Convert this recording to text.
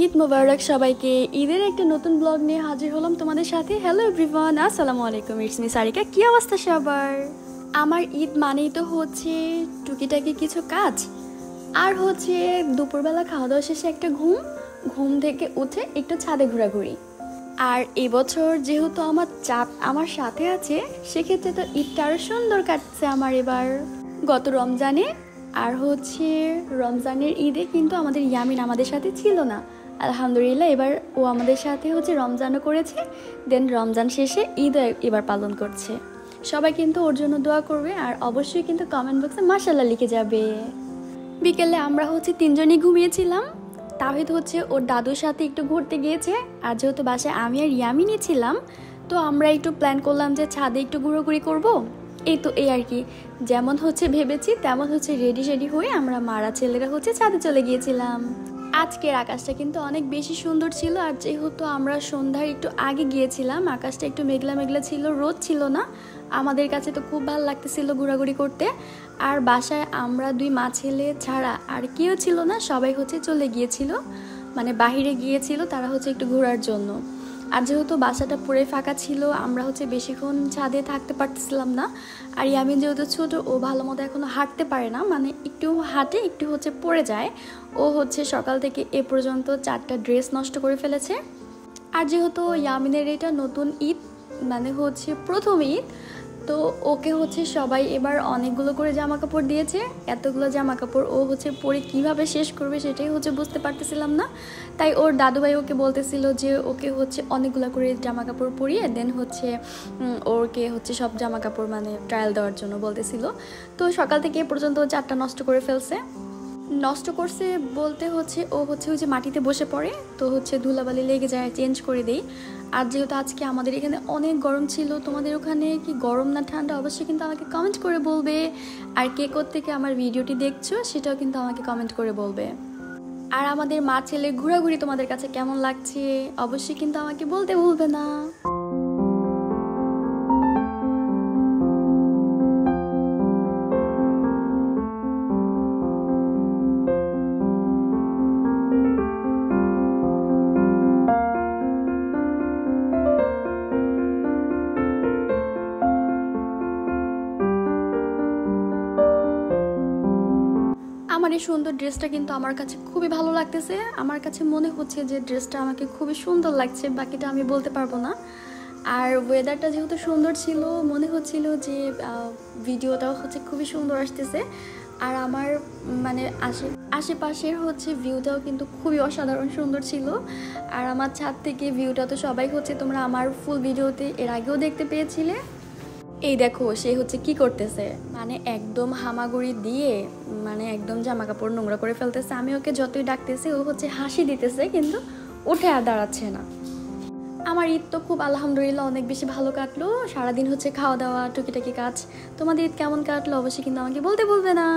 ঈদ মোবারক সবাইকে। ঈদের একটা নতুন ব্লগ নিয়ে হাজির হলাম তোমাদের সাথে। হ্যালো এভরিওয়ান, আসসালামু আলাইকুম, ইটস মি সারিকা। কি অবস্থা সবার? আমার ঈদ মানেই তো হচ্ছে টুকিটাকি কিছু কাজ, আর হচ্ছে দুপুরবেলা খাওয়া দাওয়া শেষে একটা ঘুম থেকে উঠে একটু ছাদে ঘোরাঘুরি। আর এবছর যেহেতু আমার চাঁদ আমার সাথে আছে, সেক্ষেত্রে তো ঈদটা আরও সুন্দর কাটছে আমার এবার। গত রমজানে আর হচ্ছে রমজানের ঈদে কিন্তু আমাদের ইয়ামিন আমাদের সাথে ছিল না। আলহামদুলিল্লাহ এবার ও আমাদের সাথে হচ্ছে রমজানও করেছে, দেন রমজান শেষে ঈদ এবার পালন করছে। সবাই কিন্তু ওর জন্য দোয়া করবে, আর অবশ্যই কিন্তু কমেন্ট বক্সে মাশাআল্লাহ লিখে যাবে। বিকেলে আমরা হচ্ছে তিনজনই ঘুমিয়েছিলাম। তাহিদ হচ্ছে ওর দাদুর সাথে একটু ঘুরতে গিয়েছে, আর যেহেতু বাসায় আমি আর ইয়ামিনই ছিলাম, তো আমরা একটু প্ল্যান করলাম যে ছাদে একটু ঘোরাঘুরি করবো। এই আর কি, যেমন হচ্ছে ভেবেছি তেমন হচ্ছে রেডি হয়ে আমরা মারা ছেলেরা হচ্ছে ছাদে চলে গিয়েছিলাম। আজকের আকাশটা কিন্তু অনেক বেশি সুন্দর ছিল, আর যেহেতু আমরা সন্ধ্যার একটু আগে গিয়েছিলাম, আকাশটা একটু মেঘলা মেঘলা ছিল, রোদ ছিল না। আমাদের কাছে তো খুব ভালো লাগতেছিল ঘোরাঘুরি করতে। আর বাসায় আমরা দুই মা ছেলে ছাড়া আর কেউ ছিল না, সবাই হচ্ছে চলে গিয়েছিল, মানে বাহিরে গিয়েছিল তারা হচ্ছে একটু ঘোরার জন্য। আর যেহেতু বাসাটা পুরো ফাঁকা ছিল, আমরা হচ্ছে বেশিক্ষণ ছাদে থাকতে পারতেছিলাম না। আর ইয়ামিন যেহেতু ছোট, ও ভালো মতো এখনও হাঁটতে পারে না, মানে একটু হাঁটে একটু হচ্ছে পড়ে যায়। ও হচ্ছে সকাল থেকে এ পর্যন্ত 4টা ড্রেস নষ্ট করে ফেলেছে। আর যেহেতু ইয়ামিনের এটা নতুন ঈদ, মানে হচ্ছে প্রথম ঈদ, তো ওকে হচ্ছে সবাই এবার অনেকগুলো করে জামা কাপড় দিয়েছে। এতগুলো জামা কাপড় ও হচ্ছে পরে কীভাবে শেষ করবে সেটাই হচ্ছে বুঝতে পারতেছিলাম না। তাই ওর দাদুভাই ওকে বলতেছিল যে ওকে হচ্ছে অনেকগুলো করে জামা কাপড় পরিয়ে দেন হচ্ছে ওকে হচ্ছে সব জামা কাপড় মানে ট্রায়াল দেওয়ার জন্য বলতেছিল। তো সকাল থেকে এ পর্যন্ত 4টা নষ্ট করে ফেলছে। নষ্ট করছে বলতে হচ্ছে ও হচ্ছে ওই যে মাটিতে বসে পড়ে, তো হচ্ছে ধুলাবালি লেগে যায়, চেঞ্জ করে দেই। আর যেহেতু আজকে আমাদের এখানে অনেক গরম ছিল, তোমাদের ওখানে কি গরম না ঠান্ডা অবশ্যই কিন্তু আমাকে কমেন্ট করে বলবে। আর কে কোত্থেকে আমার ভিডিওটি দেখছো সেটাও কিন্তু আমাকে কমেন্ট করে বলবে। আর আমাদের মা ছেলে ঘোরাঘুরি তোমাদের কাছে কেমন লাগছে অবশ্যই কিন্তু আমাকে বলতে ভুলবে না। আমার এই সুন্দর ড্রেসটা কিন্তু আমার কাছে খুবই ভালো লাগতেছে। আমার কাছে মনে হচ্ছে যে ড্রেসটা আমাকে খুবই সুন্দর লাগছে, বাকিটা আমি বলতে পারবো না। আর ওয়েদারটা যেহেতু সুন্দর ছিল, মনে হচ্ছিল যে ভিডিওটাও হচ্ছে খুবই সুন্দর আসতেছে। আর আমার মানে আশেপাশের হচ্ছে ভিউটাও কিন্তু খুবই অসাধারণ সুন্দর ছিল। আর আমার ছাদ থেকে ভিউটা তো সবাই হচ্ছে তোমরা আমার ফুল ভিডিওতে এর আগেও দেখতে পেয়েছিলে। এই দেখো সে হচ্ছে কি করতেছে, মানে একদম হামাগুড়ি দিয়ে মানে একদম জামা কাপড় নোংরা করে ফেলতেছে। আমি ওকে যতই ডাকতেছি ও হচ্ছে হাসি দিতেছে, কিন্তু উঠে আর দাঁড়াচ্ছে না। আমার ঈদ তো খুব আলহামদুলিল্লাহ অনেক বেশি ভালো কাটলো। সারাদিন হচ্ছে খাওয়া দাওয়া টুকিটাকি কাজ। তোমাদের ঈদ কেমন কাটলো অবশ্যই কিন্তু আমাকে বলতে ভুলবে না।